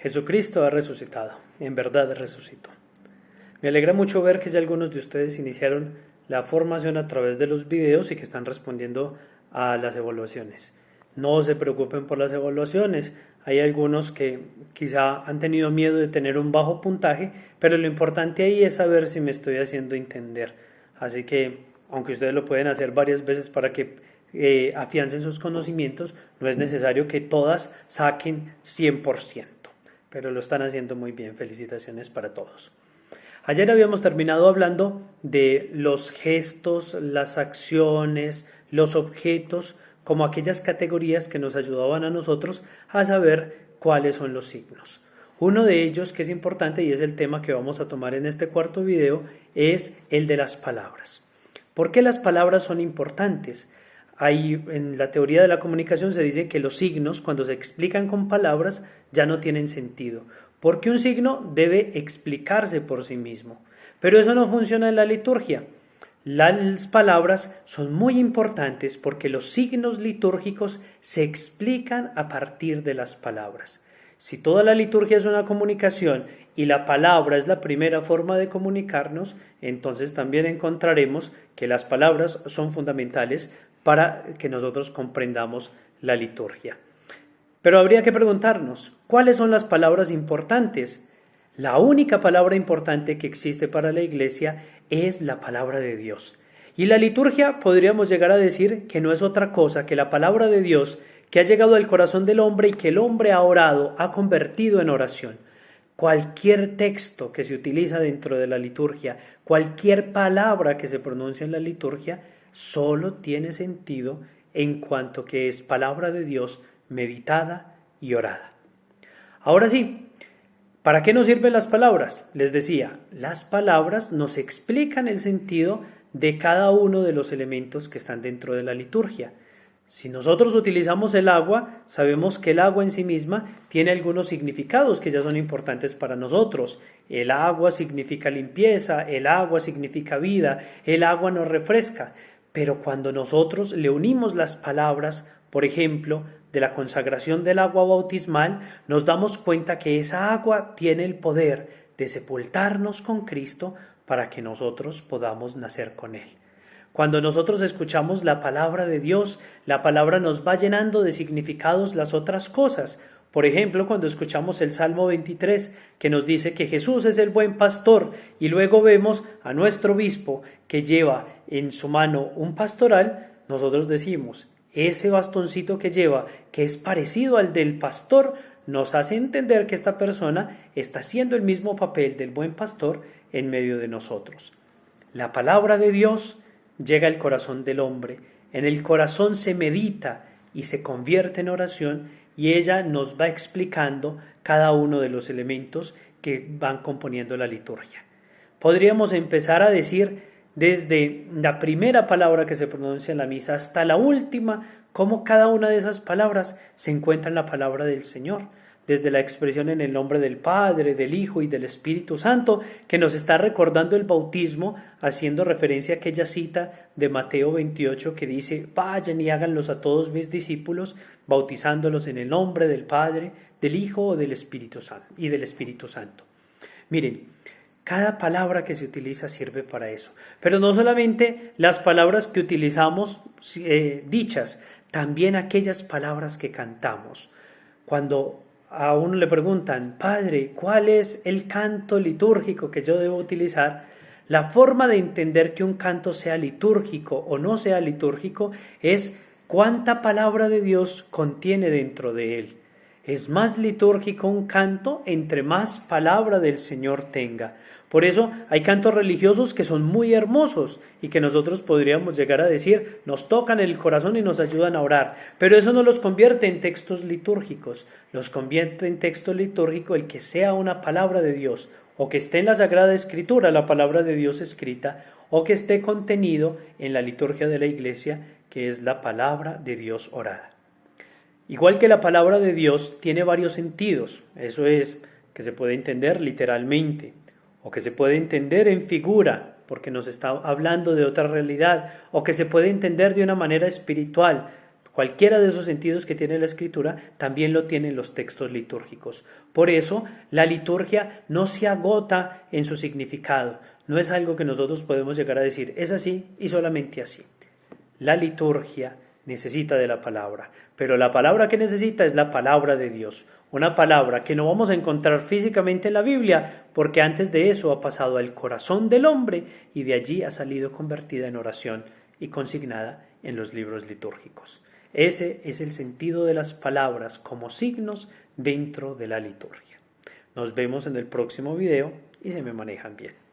Jesucristo ha resucitado, en verdad resucitó. Me alegra mucho ver que ya algunos de ustedes iniciaron la formación a través de los videos y que están respondiendo a las evaluaciones. No se preocupen por las evaluaciones, hay algunos que quizá han tenido miedo de tener un bajo puntaje, pero lo importante ahí es saber si me estoy haciendo entender. Así que, aunque ustedes lo pueden hacer varias veces para que afiancen sus conocimientos, no es necesario que todas saquen 100%, pero lo están haciendo muy bien. Felicitaciones para todos. Ayer habíamos terminado hablando de los gestos, las acciones, los objetos, como aquellas categorías que nos ayudaban a nosotros a saber cuáles son los signos. Uno de ellos que es importante y es el tema que vamos a tomar en este cuarto video es el de las palabras. ¿Por qué las palabras son importantes? En la teoría de la comunicación se dice que los signos, cuando se explican con palabras, ya no tienen sentido, porque un signo debe explicarse por sí mismo. Pero eso no funciona en la liturgia. Las palabras son muy importantes porque los signos litúrgicos se explican a partir de las palabras. Si toda la liturgia es una comunicación y la palabra es la primera forma de comunicarnos, entonces también encontraremos que las palabras son fundamentales para que nosotros comprendamos la liturgia. Pero habría que preguntarnos, ¿cuáles son las palabras importantes? La única palabra importante que existe para la Iglesia es la palabra de Dios. Y la liturgia podríamos llegar a decir que no es otra cosa que la palabra de Dios que ha llegado al corazón del hombre y que el hombre ha orado, ha convertido en oración. Cualquier texto que se utiliza dentro de la liturgia, cualquier palabra que se pronuncia en la liturgia, solo tiene sentido en cuanto que es palabra de Dios meditada y orada. Ahora sí, ¿para qué nos sirven las palabras? Les decía, las palabras nos explican el sentido de cada uno de los elementos que están dentro de la liturgia. Si nosotros utilizamos el agua, sabemos que el agua en sí misma tiene algunos significados que ya son importantes para nosotros. El agua significa limpieza, el agua significa vida, el agua nos refresca. Pero cuando nosotros le unimos las palabras, por ejemplo, de la consagración del agua bautismal, nos damos cuenta que esa agua tiene el poder de sepultarnos con Cristo para que nosotros podamos nacer con Él. Cuando nosotros escuchamos la palabra de Dios, la palabra nos va llenando de significados las otras cosas. Por ejemplo, cuando escuchamos el Salmo 23, que nos dice que Jesús es el buen pastor, y luego vemos a nuestro obispo que lleva en su mano un pastoral, nosotros decimos, ese bastoncito que lleva, que es parecido al del pastor, nos hace entender que esta persona está haciendo el mismo papel del buen pastor en medio de nosotros. La palabra de Dios llega al corazón del hombre, en el corazón se medita y se convierte en oración, y ella nos va explicando cada uno de los elementos que van componiendo la liturgia. Podríamos empezar a decir desde la primera palabra que se pronuncia en la misa hasta la última, cómo cada una de esas palabras se encuentra en la palabra del Señor, desde la expresión en el nombre del Padre, del Hijo y del Espíritu Santo, que nos está recordando el bautismo, haciendo referencia a aquella cita de Mateo 28 que dice, vayan y háganlos a todos mis discípulos, bautizándolos en el nombre del Padre, del Hijo o del Espíritu Santo, y del Espíritu Santo. Miren, cada palabra que se utiliza sirve para eso, pero no solamente las palabras que utilizamos dichas, también aquellas palabras que cantamos. Cuando a uno le preguntan, Padre, ¿cuál es el canto litúrgico que yo debo utilizar? La forma de entender que un canto sea litúrgico o no sea litúrgico es cuánta palabra de Dios contiene dentro de él. Es más litúrgico un canto entre más palabra del Señor tenga. Por eso hay cantos religiosos que son muy hermosos y que nosotros podríamos llegar a decir, nos tocan el corazón y nos ayudan a orar. Pero eso no los convierte en textos litúrgicos. Los convierte en texto litúrgico el que sea una palabra de Dios, o que esté en la Sagrada Escritura, la palabra de Dios escrita, o que esté contenido en la liturgia de la Iglesia, que es la palabra de Dios orada. Igual que la palabra de Dios tiene varios sentidos, eso es, que se puede entender literalmente, o que se puede entender en figura, porque nos está hablando de otra realidad, o que se puede entender de una manera espiritual, Cualquiera de esos sentidos que tiene la Escritura también lo tienen los textos litúrgicos. Por eso, la liturgia no se agota en su significado. No es algo que nosotros podemos llegar a decir, es así y solamente así. La liturgia necesita de la palabra, pero la palabra que necesita es la palabra de Dios, una palabra que no vamos a encontrar físicamente en la Biblia, porque antes de eso ha pasado al corazón del hombre y de allí ha salido convertida en oración y consignada en los libros litúrgicos. Ese es el sentido de las palabras como signos dentro de la liturgia. Nos vemos en el próximo video y se me manejan bien.